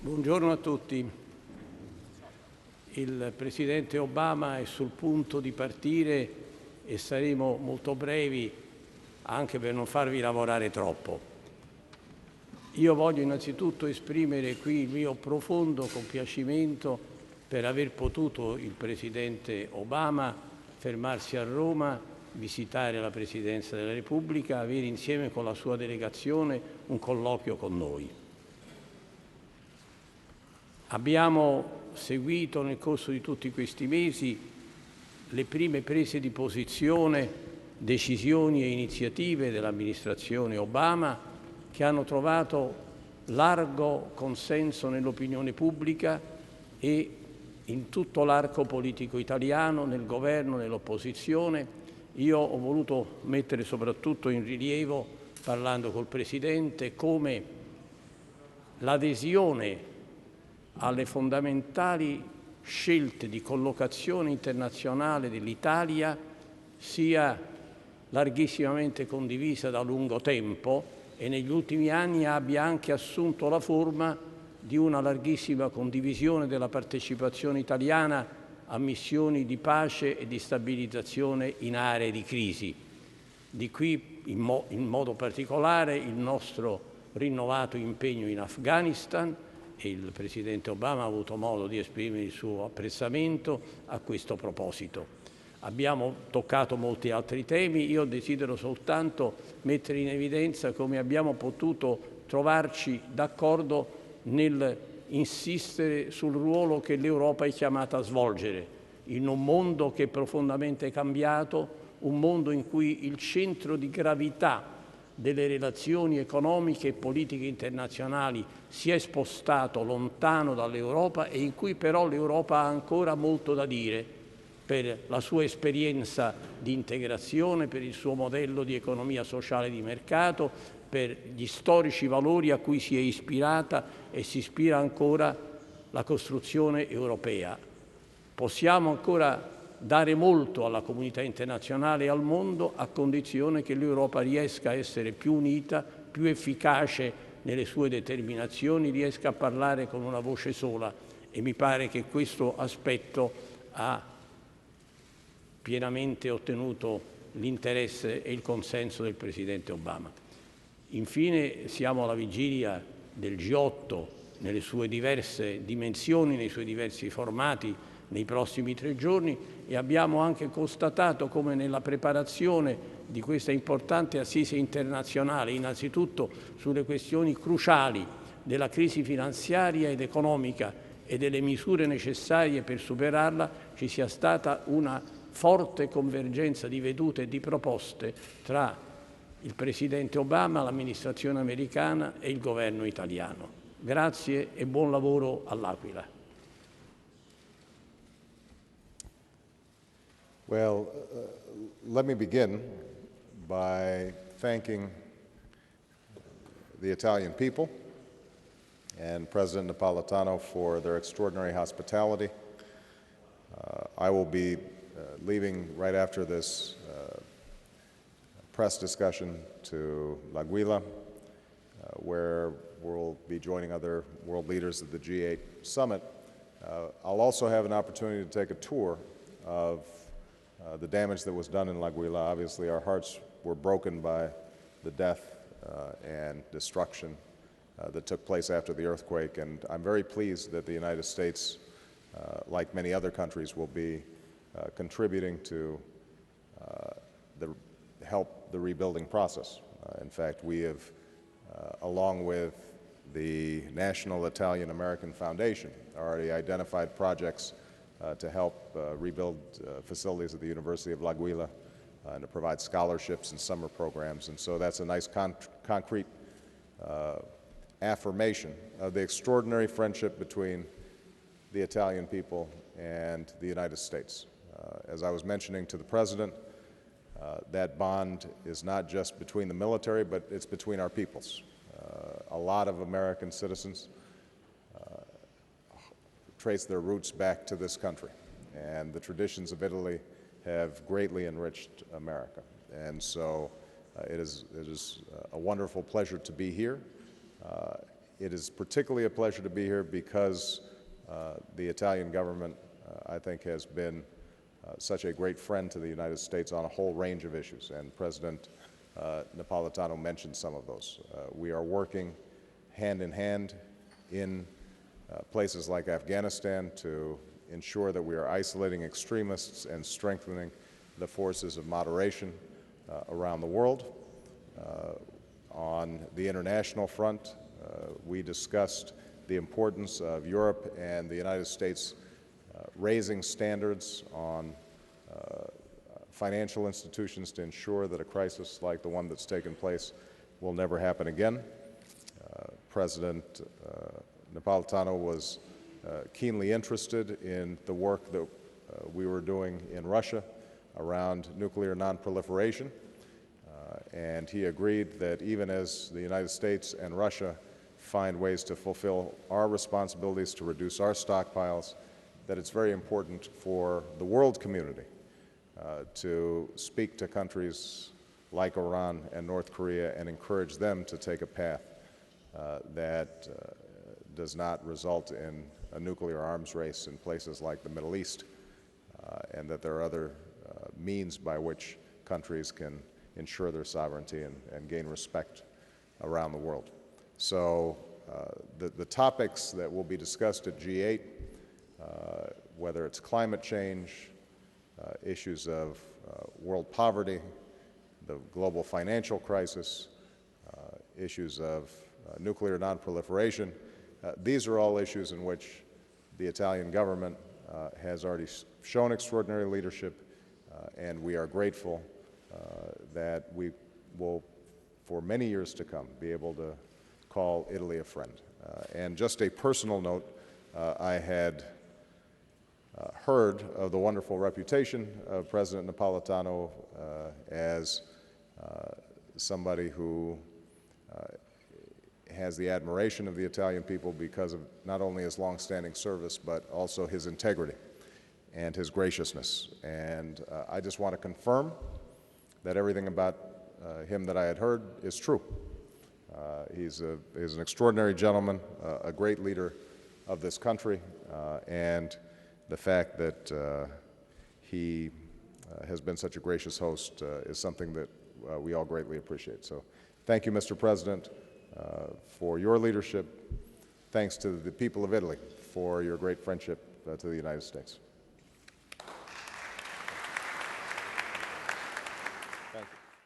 Buongiorno a tutti. Il Presidente Obama è sul punto di partire e saremo molto brevi anche per non farvi lavorare troppo. Io voglio innanzitutto esprimere qui il mio profondo compiacimento per aver potuto il Presidente Obama fermarsi a Roma, visitare la Presidenza della Repubblica, avere insieme con la sua delegazione un colloquio con noi. Abbiamo seguito nel corso di tutti questi mesi le prime prese di posizione, decisioni e iniziative dell'amministrazione Obama che hanno trovato largo consenso nell'opinione pubblica e in tutto l'arco politico italiano, nel governo, nell'opposizione. Io ho voluto mettere soprattutto in rilievo, parlando col Presidente, come l'adesione alle fondamentali scelte di collocazione internazionale dell'Italia sia larghissimamente condivisa da lungo tempo e negli ultimi anni abbia anche assunto la forma di una larghissima condivisione della partecipazione italiana a missioni di pace e di stabilizzazione in aree di crisi. Di qui in modo particolare il nostro rinnovato impegno in Afghanistan, e il Presidente Obama ha avuto modo di esprimere il suo apprezzamento a questo proposito. Abbiamo toccato molti altri temi, io desidero soltanto mettere in evidenza come abbiamo potuto trovarci d'accordo nel insistere sul ruolo che l'Europa è chiamata a svolgere in un mondo che è profondamente cambiato, un mondo in cui il centro di gravità delle relazioni economiche e politiche internazionali si è spostato lontano dall'Europa e in cui però l'Europa ha ancora molto da dire per la sua esperienza di integrazione, per il suo modello di economia sociale di mercato, per gli storici valori a cui si è ispirata e si ispira ancora la costruzione europea. Possiamo ancora dare molto alla comunità internazionale e al mondo a condizione che l'Europa riesca a essere più unita, più efficace nelle sue determinazioni, riesca a parlare con una voce sola e mi pare che questo aspetto ha pienamente ottenuto l'interesse e il consenso del Presidente Obama. Infine siamo alla vigilia del G8 nelle sue diverse dimensioni, nei suoi diversi formati, nei prossimi 3 giorni e abbiamo anche constatato come nella preparazione di questa importante assise internazionale, innanzitutto sulle questioni cruciali della crisi finanziaria ed economica e delle misure necessarie per superarla, ci sia stata una forte convergenza di vedute e di proposte tra il Presidente Obama, l'amministrazione americana e il governo italiano. Grazie e buon lavoro all'Aquila. Well, let me begin by thanking the Italian people and President Napolitano for their extraordinary hospitality. I will be leaving right after this press discussion to L'Aquila, where we'll be joining other world leaders at the G8 summit. I'll also have an opportunity to take a tour of the damage that was done in L'Aquila. Obviously, our hearts were broken by the death and destruction that took place after the earthquake, and I'm very pleased that the United States, like many other countries, will be contributing to help the rebuilding process. In fact, we have, along with the National Italian American Foundation, already identified projects to help rebuild facilities at the University of L'Aquila and to provide scholarships and summer programs. And so that's a nice concrete affirmation of the extraordinary friendship between the Italian people and the United States. As I was mentioning to the President, that bond is not just between the military, but it's between our peoples. A lot of American citizens trace their roots back to this country, and the traditions of Italy have greatly enriched America. And so it is a wonderful pleasure to be here. It is particularly a pleasure to be here because the Italian government, I think, has been such a great friend to the United States on a whole range of issues, and President Napolitano mentioned some of those. We are working hand in hand in places like Afghanistan to ensure that we are isolating extremists and strengthening the forces of moderation around the world. On the international front, we discussed the importance of Europe and the United States raising standards on financial institutions to ensure that a crisis like the one that's taken place will never happen again. President Napolitano was keenly interested in the work that we were doing in Russia around nuclear nonproliferation, and he agreed that even as the United States and Russia find ways to fulfill our responsibilities to reduce our stockpiles, that it's very important for the world community to speak to countries like Iran and North Korea and encourage them to take a path that does not result in a nuclear arms race in places like the Middle East, and that there are other means by which countries can ensure their sovereignty and gain respect around the world. So the topics that will be discussed at G8, whether it's climate change, issues of world poverty, the global financial crisis, issues of nuclear nonproliferation, these are all issues in which the Italian government has already shown extraordinary leadership, and we are grateful that we will, for many years to come, be able to call Italy a friend. And just a personal note, I had heard of the wonderful reputation of President Napolitano as somebody who has the admiration of the Italian people because of not only his longstanding service, but also his integrity and his graciousness. And I just want to confirm that everything about him that I had heard is true. He's an extraordinary gentleman, a great leader of this country, and the fact that he has been such a gracious host is something that we all greatly appreciate. So thank you, Mr. President, for your leadership. Thanks to the people of Italy for your great friendship to the United States.